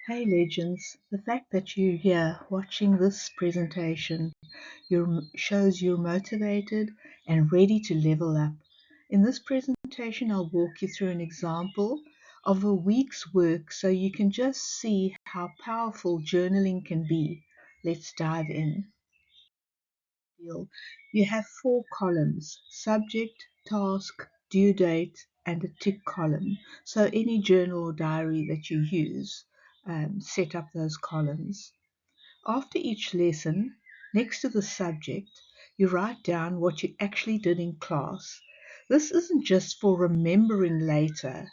Hey legends, the fact that you're here watching this presentation shows you're motivated and ready to level up. In this presentation, I'll walk you through an example of a week's work so you can just see how powerful journaling can be. Let's dive in. You have four columns: subject, task, due date, and a tick column. So any journal or diary that you use, set up those columns. After each lesson, next to the subject, you write down what you actually did in class. This isn't just for remembering later.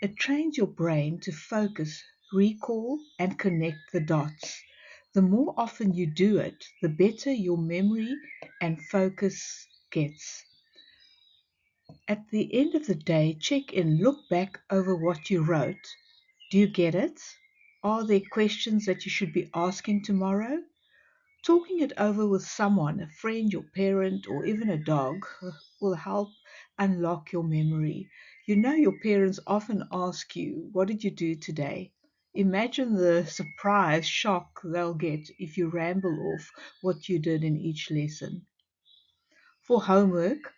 It trains your brain to focus, recall, and connect the dots. The more often you do it, the better your memory and focus gets. At the end of the day, check in, look back over what you wrote. Do you get it? Are there questions that you should be asking tomorrow? Talking it over with someone, a friend, your parent, or even a dog, will help unlock your memory. You know, your parents often ask you, "What did you do today?" Imagine the surprise, shock they'll get if you ramble off what you did in each lesson. For homework,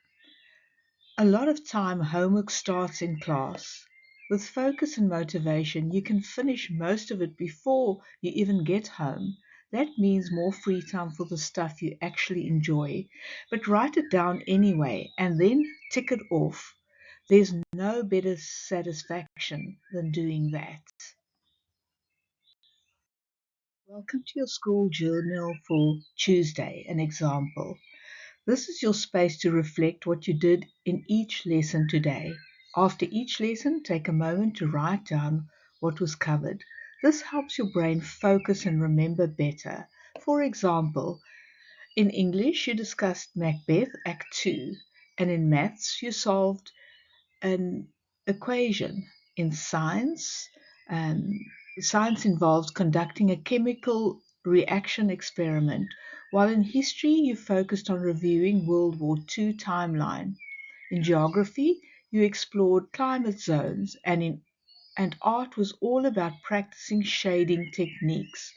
a lot of time homework starts in class. With focus and motivation, you can finish most of it before you even get home. That means more free time for the stuff you actually enjoy. But write it down anyway and then tick it off. There's no better satisfaction than doing that. Welcome to your school journal for Tuesday, an example. This is your space to reflect what you did in each lesson today. After each lesson, take a moment to write down what was covered. This helps your brain focus and remember better. For example, in English, you discussed Macbeth, Act 2, and in maths, you solved an equation. In um, science involves conducting a chemical reaction experiment, while in history you focused on reviewing World War II timeline. In geography, you explored climate zones, and art was all about practicing shading techniques.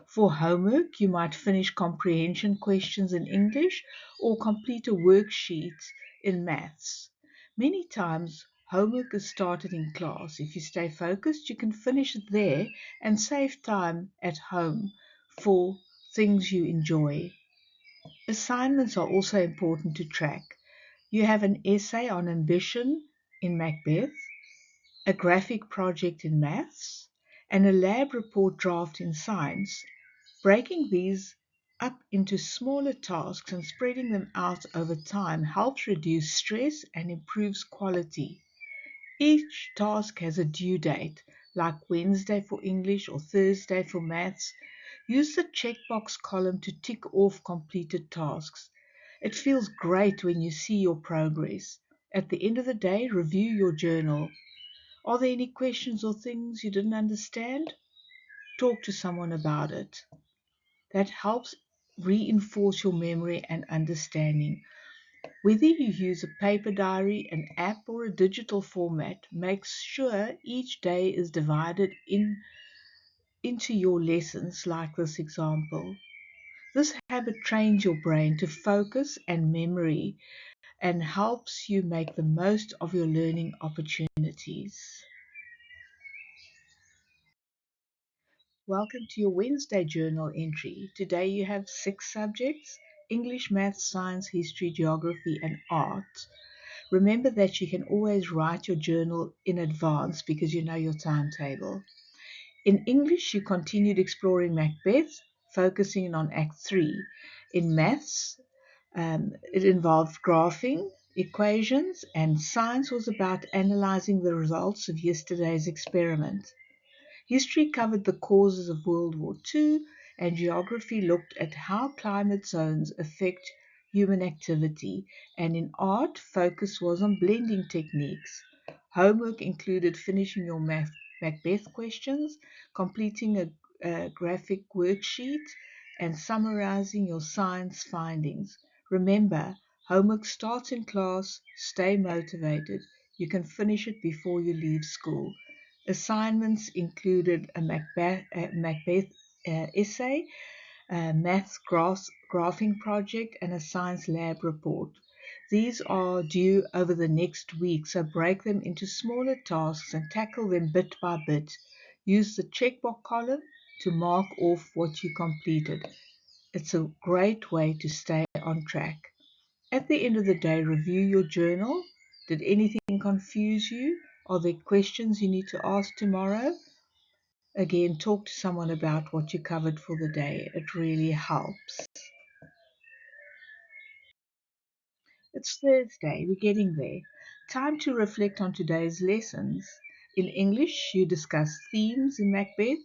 For homework, you might finish comprehension questions in English or complete a worksheet in maths. Many times, homework is started in class. If you stay focused, you can finish it there and save time at home for things you enjoy. Assignments are also important to track. You have an essay on ambition in Macbeth, a graphic project in maths, and a lab report draft in science. Breaking these up into smaller tasks and spreading them out over time helps reduce stress and improves quality. Each task has a due date, like Wednesday for English or Thursday for maths. Use the checkbox column to tick off completed tasks. It feels great when you see your progress. At the end of the day, review your journal. Are there any questions or things you didn't understand? Talk to someone about it. That helps reinforce your memory and understanding. Whether you use a paper diary, an app, or a digital format, make sure each day is divided into your lessons, like this example. This habit trains your brain to focus and memory and helps you make the most of your learning opportunities. Welcome to your Wednesday journal entry. Today you have 6 subjects: English, Maths, Science, History, Geography, and Art. Remember that you can always write your journal in advance because you know your timetable. In English, you continued exploring Macbeth, focusing on Act 3. In Maths, it involved graphing, equations, and science was about analyzing the results of yesterday's experiment. History covered the causes of World War II, and geography looked at how climate zones affect human activity. And in art, focus was on blending techniques. Homework included finishing your Macbeth questions, completing a graphic worksheet, and summarizing your science findings. Remember, homework starts in class. Stay motivated. You can finish it before you leave school. Assignments included a Macbeth essay, a maths graphing project, and a science lab report. These are due over the next week, so break them into smaller tasks and tackle them bit by bit. Use the checkbox column to mark off what you completed. It's a great way to stay on track. At the end of the day, review your journal. Did anything confuse you? Are there questions you need to ask tomorrow? Again, talk to someone about what you covered for the day. It really helps. It's Thursday, we're getting there. Time to reflect on today's lessons. In English, you discussed themes in Macbeth.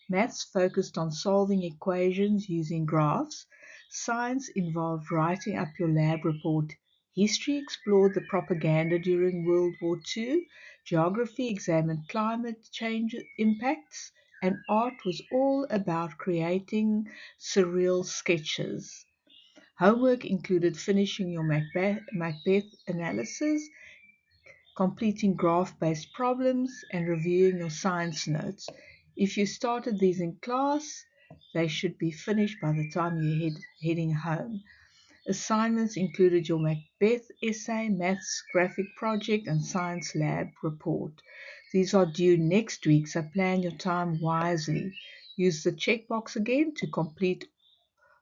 Maths focused on solving equations using graphs. Science involved writing up your lab report. History explored the propaganda during World War II. Geography examined climate change impacts. And art was all about creating surreal sketches. Homework included finishing your Macbeth analysis, completing graph-based problems, and reviewing your science notes. If you started these in class, they should be finished by the time you're heading home. Assignments included your Macbeth essay, maths graphic project, and science lab report. These are due next week, so plan your time wisely. Use the checkbox again to complete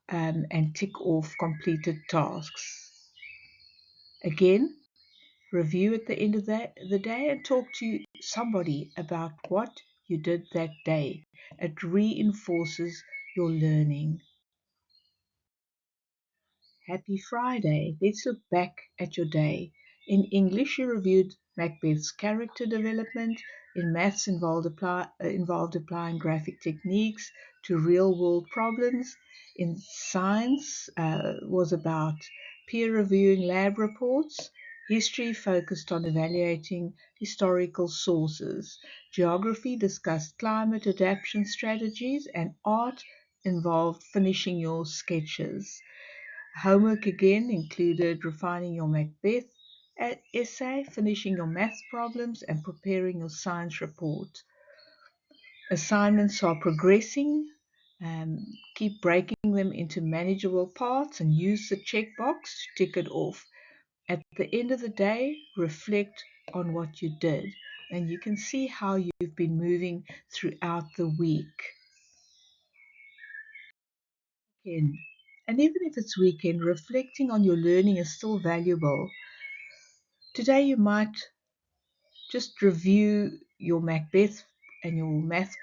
and tick off completed tasks. Again, review at the end of the day and talk to somebody about what you did that day. It reinforces your learning. Happy Friday. Let's look back at your day. In English, you reviewed Macbeth's character development. In maths, involved applying graphic techniques to real world problems. In science, was about peer reviewing lab reports. History focused on evaluating historical sources. Geography discussed climate adaptation strategies. And art involved finishing your sketches. Homework again included refining your Macbeth essay, finishing your math problems, and preparing your science report. Assignments are progressing. Keep breaking them into manageable parts and use the checkbox to tick it off. At the end of the day, reflect on what you did, and you can see how you've been moving throughout the week. Weekend. And even if it's weekend, reflecting on your learning is still valuable. Today you might just review your Macbeth and your math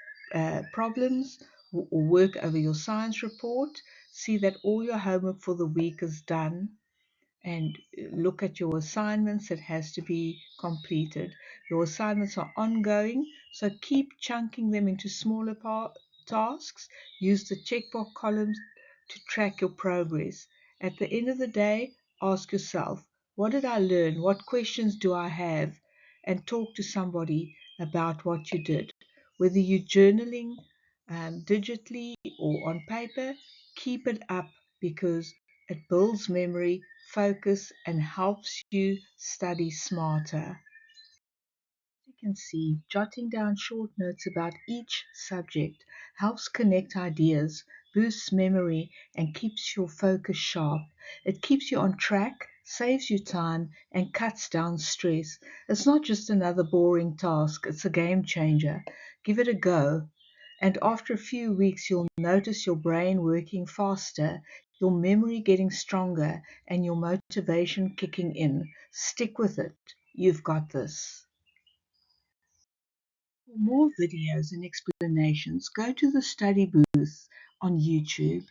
problems, or work over your science report, see that all your homework for the week is done, and look at your assignments that has to be completed. Your assignments are ongoing, so keep chunking them into smaller tasks. Use the checkbox columns to track your progress. At the end of the day, ask yourself, what did I learn? What questions do I have? And talk to somebody about what you did. Whether you're journaling digitally or on paper, keep it up because it builds memory, focus, and helps you study smarter. You can see, jotting down short notes about each subject helps connect ideas, boosts memory, and keeps your focus sharp. It keeps you on track, saves you time, and cuts down stress. It's not just another boring task, it's a game changer. Give it a go. And after a few weeks, you'll notice your brain working faster, your memory getting stronger, and your motivation kicking in. Stick with it. You've got this. For more videos and explanations, go to the study booth on YouTube.